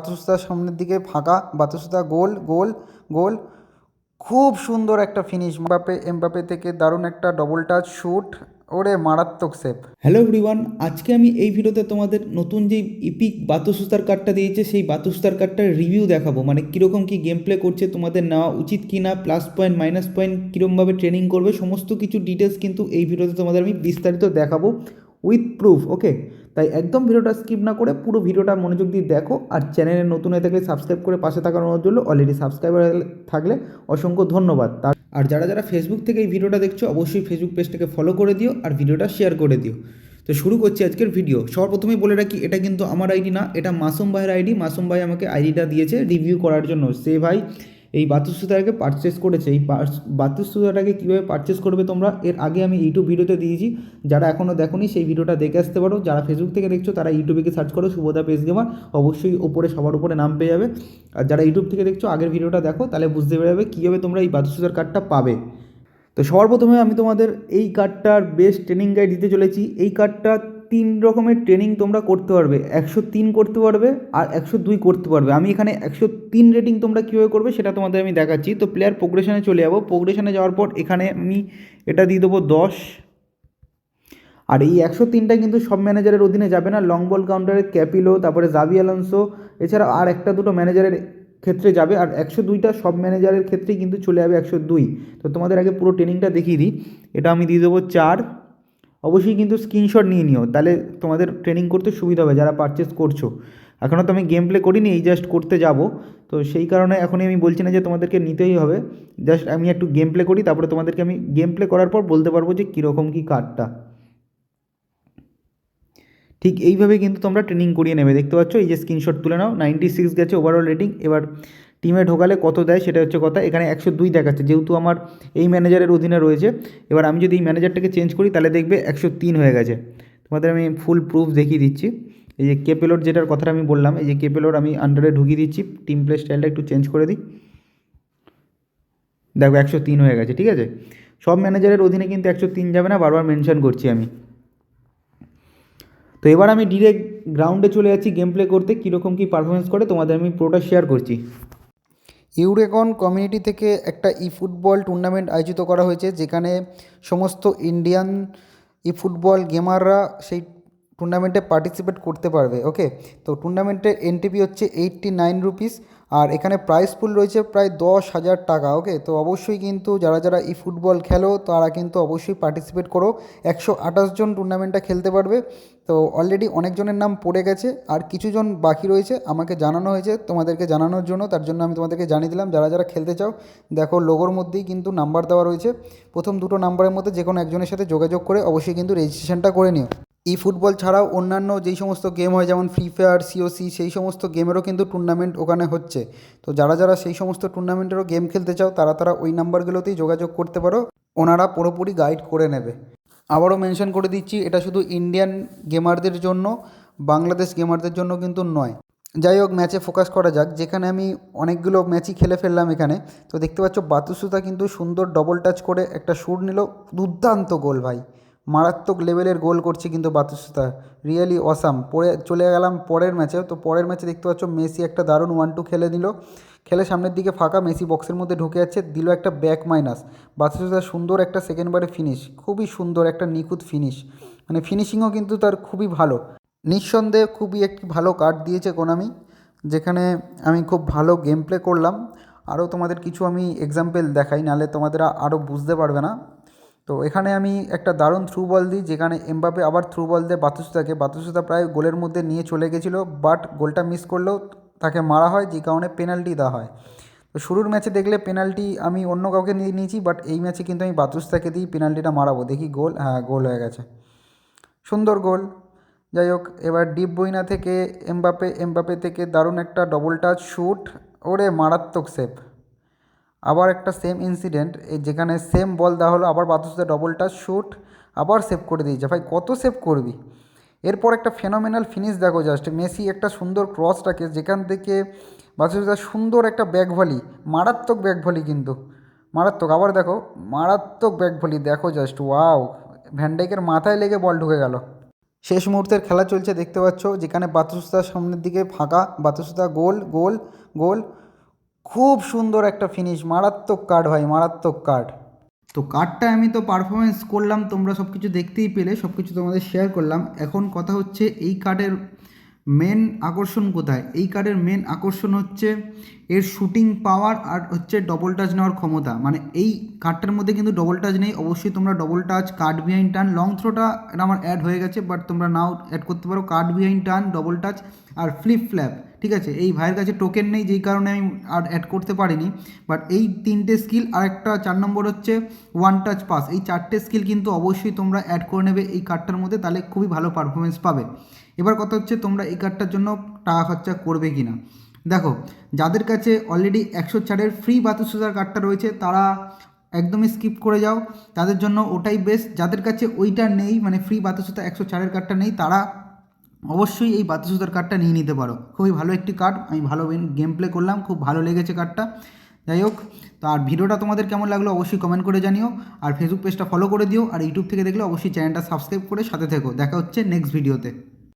বাতুসুতার সামনের দিকে ফাঁকা, বাতুসুতা গোল গোল গোল। খুব সুন্দর একটা ফিনিশ এমবাপে থেকে দারুণ একটা ডবল টাচ শ্যুট। ওরে মারাত্মক সেভ। হ্যালো এভরিওয়ান, আজকে আমি এই ভিডিওতে তোমাদের নতুন যে ইপিক বাতুসুতার কার্ডটা দিয়েছে সেই বাতুসুতার কার্ডটার রিভিউ দেখাবো। মানে কীরকম কী গেম প্লে করছে, তোমাদের নেওয়া উচিত কি না, প্লাস পয়েন্ট মাইনাস পয়েন্ট কীরকমভাবে ট্রেনিং করবে, সমস্ত কিছু ডিটেলস কিন্তু এই ভিডিওতে তোমাদের আমি বিস্তারিত দেখাবো উইথ প্রুফ। ওকে, তাই একদম ভিডিওটা স্কিপ না করে পুরো ভিডিওটা মনোযোগ দিয়ে দেখো। আর চ্যানেলে নতুন হয়ে থাকলে সাবস্ক্রাইব করে পাশে থাকার অনুরোধ রইল। অলরেডি সাবস্ক্রাইবার থাকলে অসংখ্য ধন্যবাদ। আর যারা যারা ফেসবুক থেকে এই ভিডিওটা দেখছো অবশ্যই ফেসবুক পেজটাকে ফলো করে দিও আর ভিডিওটা শেয়ার করে দিও। তো শুরু করছি আজকের ভিডিও। সবার প্রথমেই বলে রাখি, এটা কিন্তু আমার আইডি না, এটা মাসুম ভাইয়ের আইডি। মাসুম ভাই আমাকে আইডিটা দিয়েছে রিভিউ করার জন্য। সে ভাই এই বাতুসুতাটাকে পারচেস করেছে। এই বাতুসুতাটাকে কীভাবে পারচেস করবে তোমরা, এর আগে আমি ইউটিউব ভিডিওতে দিয়েছি। যারা এখনও দেখোনি সেই ভিডিওটা দেখে আসতে পারো। যারা ফেসবুক থেকে দেখছো তারা ইউটিউবে গিয়ে সার্চ করো শুভদা পেজ গেমার, অবশ্যই ওপরে সবার উপরে নাম পেয়ে যাবে। আর যারা ইউটিউব থেকে দেখছো আগের ভিডিওটা দেখো, তাহলে বুঝতে পারবে কীভাবে তোমরা এই বাতুসুতার কার্ডটা পাবে। তো সবার প্রথমে আমি তোমাদের এই কার্ডটার বেস্ট ট্রেনিং গাইড দিতে চলেছি। এই কার্ডটা 3 রকমের ট্রেনিং তোমরা করতে পারবে। 103 করতে পারবে আর 102 করতে পারবে। আমি এখানে 103 রেটিং তোমরা কীভাবে করবে সেটা তোমাদের আমি দেখাচ্ছি। তো প্লেয়ার প্রোগ্রেশনে চলে যাবো। প্রোগ্রেশনে যাওয়ার পর এখানে আমি এটা দিয়ে দেবো 10। আর এই 103টা কিন্তু সব ম্যানেজারের অধীনে যাবে না। লং বল কাউন্টারের ক্যাপিলো, তারপরে জাভি আলোনসো, এছাড়া আর একটা দুটো ম্যানেজারের ক্ষেত্রে যাবে। আর 102টা সব ম্যানেজারের ক্ষেত্রেই কিন্তু চলে যাবে 102। তো তোমাদের আগে পুরো ট্রেনিংটা দেখিয়ে দিই। এটা আমি দিয়ে দেবো 4। অবশ্যই কিন্তু স্ক্রিনশট নিয়ে নিও, তাহলে তোমাদের ট্রেনিং করতে সুবিধা হবে যারা পারচেস করছো। এখনও তো আমি গেম প্লে করিনি, এই জাস্ট করতে যাব। তো সেই কারণে এখনই আমি বলছি না যে তোমাদেরকে নিতেই হবে। জাস্ট আমি একটু গেম প্লে করি, তারপরে তোমাদেরকে আমি গেম প্লে করার পর বলতে পারবো যে কীরকম কী কার্ডটা। ঠিক এইভাবে কিন্তু তোমরা ট্রেনিং করিয়ে নেবে। দেখতে পাচ্ছ এই যে স্ক্রিনশট তুলে নাও। 96 গেছে ওভারঅল রেটিং। এবার টিমে ঢোকালে কত দেয় সেটা হচ্ছে কথা। এখানে 102 দেখাচ্ছে, যেহেতু আমার এই ম্যানেজারের অধীনে রয়েছে। এবার আমি যদি এই ম্যানেজারটাকে চেঞ্জ করি তাহলে দেখবে 103 হয়ে গেছে। তোমাদের আমি ফুল প্রুফ দেখিয়ে দিচ্ছি। এই যে কেপেলোর যেটার কথাটা আমি বললাম, এই যে কেপেলোর আমি আন্ডারে ঢুকিয়ে দিচ্ছি। টিম প্লে স্টাইলটা একটু চেঞ্জ করে দিই। দেখো 103 হয়ে গেছে। ঠিক আছে, সব ম্যানেজারের অধীনে কিন্তু 103 যাবে না, বারবার মেনশন করছি আমি। তো এবার আমি ডিরেক্ট গ্রাউন্ডে চলে যাচ্ছি গেম প্লে করতে। কীরকম কী পারফরমেন্স করে তোমাদের আমি পুরোটা শেয়ার করছি। ইউরেকন কমিউনিটি থেকে একটা ই ফুটবল টুর্নামেন্ট আয়োজিত করা হয়েছে, যেখানে সমস্ত ইন্ডিয়ান ই ফুটবল গেমাররা সেই টুর্নামেন্টে পার্টিসিপেট করতে পারবে। ওকে, তো টুর্নামেন্টের এন্ট্রি ফি হচ্ছে 89 রুপিস। আর এখানে প্রাইস পুল রয়েছে প্রায় 10,000 টাকা। ওকে, তো অবশ্যই কিন্তু যারা যারা ই ফুটবল খেলো তারা কিন্তু অবশ্যই পার্টিসিপেট করো। 128 জন টুর্নামেন্টটা খেলতে পারবে। তো অলরেডি অনেকজনের নাম পড়ে গেছে, আর কিছুজন বাকি রয়েছে। আমাকে জানানো হয়েছে তোমাদেরকে জানানোর জন্য, তার জন্য আমি তোমাদেরকে জানিয়ে দিলাম। যারা যারা খেলতে চাও, দেখো লোগোর মধ্যেই কিন্তু নাম্বার দেওয়া রয়েছে। প্রথম দুটো নাম্বারের মধ্যে যে কোনো একজনের সাথে যোগাযোগ করে অবশ্যই কিন্তু রেজিস্ট্রেশনটা করে নিও। ই ফুটবল ছাড়াও অন্যান্য যেই সমস্ত গেম হয়, যেমন ফ্রি ফায়ার, সিওসি, সেই সমস্ত গেমেরও কিন্তু টুর্নামেন্ট ওখানে হচ্ছে। তো যারা যারা সেই সমস্ত টুর্নামেন্টেরও গেম খেলতে চাও তারা তারা ওই নাম্বারগুলোতেই যোগাযোগ করতে পারো। ওনারা পুরোপুরি গাইড করে নেবে। আবারও মেনশন করে দিচ্ছি, এটা শুধু ইন্ডিয়ান গেমারদের জন্য, বাংলাদেশ গেমারদের জন্য কিন্তু নয়। যাই হোক, ম্যাচে ফোকাস করা যাক। যেখানে আমি অনেকগুলো ম্যাচই খেলে ফেললাম এখানে। তো দেখতে পাচ্ছ বাতুসুতা কিন্তু সুন্দর ডবল টাচ করে একটা শ্যুট নিল। দুর্দান্ত গোল ভাই, মারাত্মক লেভেলের গোল করছে কিন্তু বাতুসুতা, রিয়েলি অসাম। পরে চলে গেলাম পরের ম্যাচে। তো পরের ম্যাচে দেখতে পাচ্ছ মেসি একটা দারুণ 1-2 খেলে দিল। খেলে সামনের দিকে ফাঁকা, মেসি বক্সের মধ্যে ঢুকে যাচ্ছে, দিল একটা ব্যাক মাইনাস। বাতুসুতা সুন্দর একটা সেকেন্ড বারে ফিনিশ, খুবই সুন্দর একটা নিখুঁত ফিনিশ। মানে ফিনিশিংও কিন্তু তার খুবই ভালো। নিঃসন্দেহে খুবই একটি ভালো কার্ড দিয়েছে কোনামি, যেখানে আমি খুব ভালো গেম প্লে করলাম। আরও তোমাদের কিছু আমি এক্সাম্পল দেখাই, নাহলে তোমাদের আরও বুঝতে পারবে না। তো এখানে আমি একটা দারুণ থ্রু বল দিই, যেখানে এমবাপে আবার থ্রু বল দেয় বাতুসুতাকে। বাতুসুতা প্রায় গোলের মধ্যে নিয়ে চলে গেছিলো, বাট গোলটা মিস করলেও তাকে মারা হয়, যে কারণে পেনাল্টি দেওয়া হয়। তো শুরুর ম্যাচে দেখলে পেনাল্টি আমি অন্য কাউকে নিয়ে নিয়েছি, বাট এই ম্যাচে কিন্তু আমি বাতুসুতাকে দিই পেনাল্টিটা মারাবো। দেখি গোল, হ্যাঁ গোল হয়ে গেছে, সুন্দর গোল। যাই হোক, এবার ডিপ বইনা থেকে এমবাপে থেকে দারুণ একটা ডবল টাচ শ্যুট। ওরে মারাত্মক সেভ। আবার একটা সেম ইনসিডেন্ট, যেখানে সেম বল দেওয়া হলো, আবার বাতুসুতা ডবল টাচ শ্যুট, আবার সেভ করে দিয়েছে। ভাই কত সেভ করবি। এরপর একটা ফেনোমেনাল ফিনিশ দেখো জাস্ট, মেসি একটা সুন্দর ক্রস রাখে, যেখান থেকে বাতুসুতা সুন্দর একটা ব্যাক ভলি, মারাত্মক ব্যাক ভলি কিন্তু, মারাত্মক। আবার দেখো মারাত্মক ব্যাক ভলি, দেখো জাস্ট ওয়াও, ভ্যানডাইকের মাথায় লেগে বল ঢুকে গেল। শেষ মুহূর্তের খেলা চলছে দেখতে পাচ্ছ, যেখানে বাতুসুতার সামনের দিকে ফাঁকা, বাতুসুতা গোল গোল গোল। খুব সুন্দর একটা ফিনিশ, মারাত্মক কার্ড ভাই, মারাত্মক কার্ড। তো কার্ডটা আমি তো পারফরমেন্স করলাম, তোমরা সব কিছু দেখতেই পেলে, সব কিছু তোমাদের শেয়ার করলাম। এখন কথা হচ্ছে এই কার্ডের মেন আকর্ষণ কোথায়? এই কার্ডের মেন আকর্ষণ হচ্ছে এর শুটিং পাওয়ার আর হচ্ছে ডবল টাচ নেওয়ার ক্ষমতা। মানে এই কার্ডটার মধ্যে কিন্তু ডবল টাচ নেই, অবশ্যই তোমরা double touch, card behind turn, long থ্রোটা এটা আমার অ্যাড হয়ে গেছে, বাট তোমরা নাও অ্যাড করতে পারো। Card behind turn, double touch আর ফ্লিপ ফ্ল্যাপ, ঠিক আছে। এই ভাইয়ের কাছে টোকেন নেই, যেই কারণে আমি আর অ্যাড করতে পারিনি। বাট এই তিনটে স্কিল আর একটা 4 নম্বর হচ্ছে ওয়ান টাচ পাস, এই চারটে স্কিল কিন্তু অবশ্যই তোমরা অ্যাড করে নেবে এই কার্ডটার মধ্যে, তাহলে খুবই ভালো পারফরমেন্স পাবে। এবার কথা হচ্ছে তোমরা এই কার্ডটার জন্য টাকা খরচা করবে কি না। দেখো, যাদের কাছে অলরেডি 104-এর ফ্রি বাতুসুতার কার্ডটা রয়েছে তারা একদমই স্কিপ করে যাও, তাদের জন্য ওটাই বেস্ট। যাদের কাছে ওইটা নেই, মানে ফ্রি বাতুসুতা 104-এর কার্ডটা নেই, তারা অবশ্যই এই বাতুসুতার কার্ডটা নিয়ে নিতে পারো। খুবই ভালো একটি কার্ড, আমি ভালো গেম প্লে করলাম, খুব ভালো লেগেছে কার্ডটা। যাই হোক, তো আর ভিডিওটা তোমাদের কেমন লাগলো অবশ্যই কমেন্ট করে জানিও, আর ফেসবুক পেজটা ফলো করে দিও, আর ইউটিউব থেকে দেখলে অবশ্যই চ্যানেলটা সাবস্ক্রাইব করে সাথে থেকো। দেখা হচ্ছে নেক্সট ভিডিওতে।